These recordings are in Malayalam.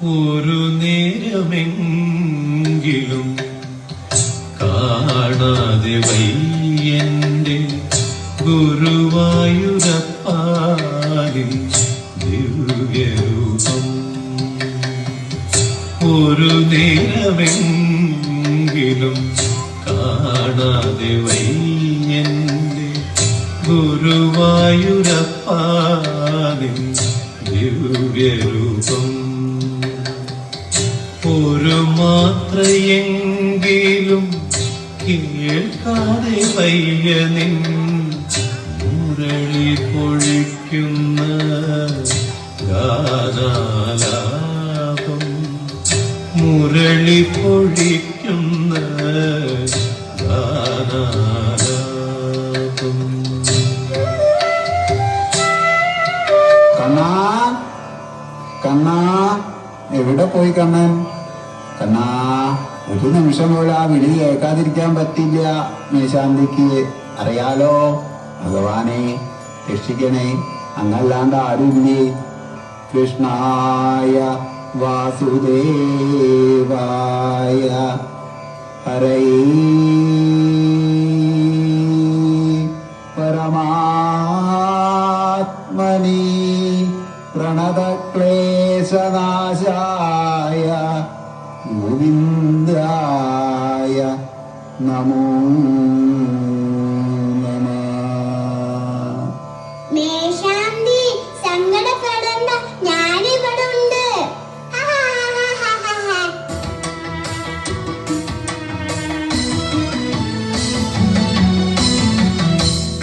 ഒരു നേരമെങ്കിലും കാണാതെ വയ്യന്റെ ഗുരുവായൂരപ്പാലിൽ ദിവ്യരൂപം. ഒരു നേരമെങ്കിലും കാണാതെ വയ്യന്റെ ഗുരുവായൂരപ്പാലിൽ ദിവ്യരൂപം. ഒരു മാത്രയെങ്കിലും കേൾക്കാതെ വയ്യ നിൻ മുരളി പൊഴിക്കുന്ന ഗാനാലാപം. മുരളി പൊഴിക്കുന്ന ഗാനാലാപം. കണ്ണാ കണ്ണാ, എവിടെ പോയി കണ്ണൻ? കണ്ണാ, ഒരു നിമിഷം പോലും ആ വിളി കേൾക്കാതിരിക്കാൻ പറ്റില്ല മേശാന്തിക്ക്. അറിയാലോ, ഭഗവാനെ രക്ഷിക്കണേ, അങ്ങല്ലാണ്ട് ആരുമില്ലേ. കൃഷ്ണായ വാസുദേവായ ഹരേ പരമാത്മനി പ്രണതക്ലേശനാശായ ഗോവിന്ദായ നമോ നമഃ. മേശാന്തി, സങ്കടപ്പെടണ്ട, ഞാനിവിടെ ഉണ്ട്.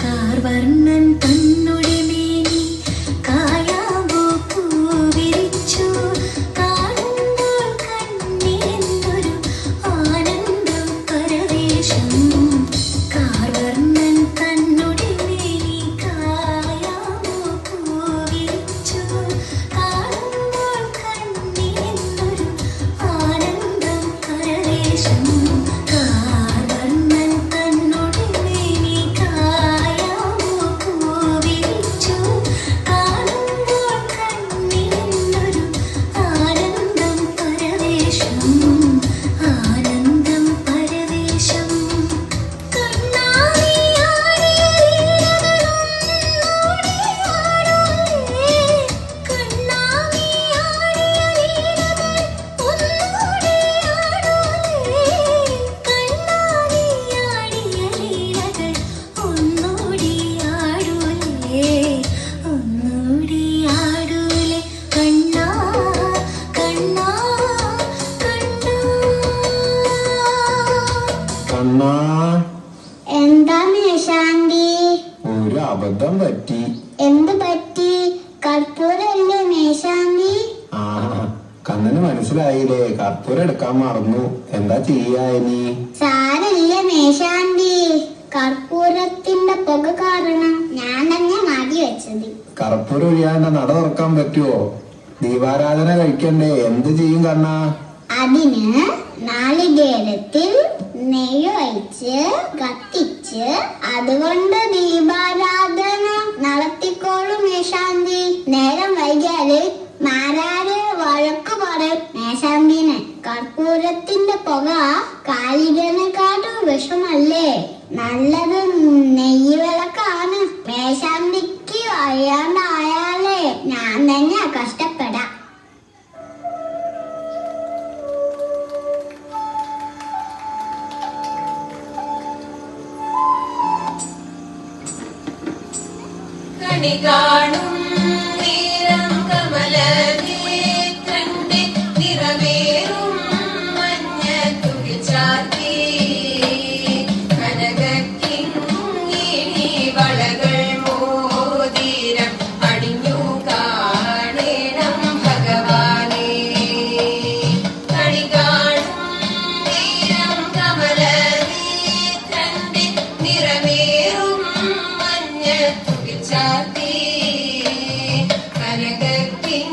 കാർവർണ്ണൻ തന്നുടെ മേനി കായാമ്പൂ പൂവിരിച്ചു. കാണുമ്പോൾ കണ്ണിലെന്തൊരു ആനന്ദം പരവേശം. പറ്റി. എന്ത് പറ്റി? കർപ്പൂരല്ലേ മേശാന്തി? ആ, കണ്ണന് മനസ്സിലായില്ലേ? കർപ്പൂരം എടുക്കാൻ മറന്നു. എന്താ ചെയ്യാ ഇനി? സാരല്ല മേശാന്തി, കർപ്പൂരത്തിന്റെ പുക കാരണം ഞാൻ തന്നെ മാറ്റി വെച്ചത്. കർപ്പൂരം ഒഴിയാണ്ട് നട തുറക്കാൻ പറ്റുമോ? ദീപാരാധന കഴിക്കണ്ടേ? എന്ത് ചെയ്യും കണ്ണാ? അതിന് നാളികേരത്തിൽ നെയ്യ് ഒഴിച്ച് കത്തിച്ച് അതുകൊണ്ട് ദീപാരാധന നടത്തിക്കോളും മേശാന്തി. നേരം വൈകിയാല് മാരാര് വഴക്ക് പറയും മേശാന്തിനെ. കർപ്പൂരത്തിന്റെ പുക കാലികനെക്കാട്ടും വിഷമല്ലേ? നല്ലത് നെയ്യ് വിളക്കാണ്. മേശാന്തിക്ക് അറിയാണ്ടായാലേ ഞാൻ തന്നെ കഷ്ടപ്പെടാം. കണി കാണും നേരം കമലനേത്രന്റെ നിറവേറും മഞ്ഞത്തുകിൽ ചാർത്തി കനകക്കിങ്ങിണി വളകൾ മോതിരം അണിഞ്ഞു കാണേണം ഭഗവാനേ. കണി കാണും നേരം കമലനേത്രന്റെ നിറവേറും മഞ്ഞത്തുകിൽ ചാർത്തി കനകക്കിങ്ങിണി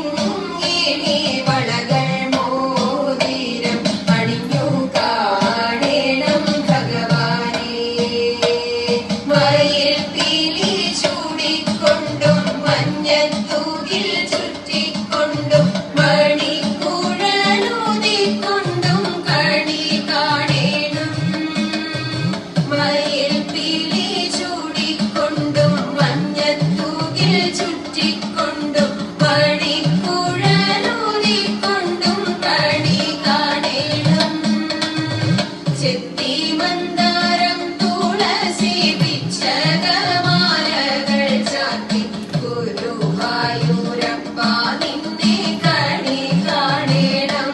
വളകൾ മോതിരം അണിഞ്ഞു കാണേണം ഭഗവാനേ. മയിൽ പീലി ചൂടിക്കൊണ്ടും മഞ്ഞത്തൂകിൽ ചുറ്റിക്കൊണ്ടും മണിക്കുഴലൂതിക്കൊണ്ടും കണി കാണേണം. മയിൽ പീലി ചൂടിക്കൊണ്ടും മഞ്ഞത്തൂകിൽ ചുറ്റിക്കൊണ്ടും മണിക്കുഴലൂതിക്കൊണ്ടും കണി കാണേണം. ചെത്തി മന്ദാരം തുളസി പിച്ചകമാലകൾ ചാത്തി ഗുരുവായൂരപ്പ നിന്നെ കണി കാണേണം.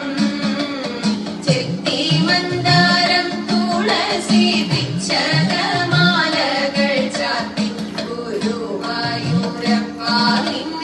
ചെത്തി മന്ദാരം തുളസി പിച്ചകമാലകൾ ചാത്തി ഗുരുവായൂരപ്പ നിന്നെ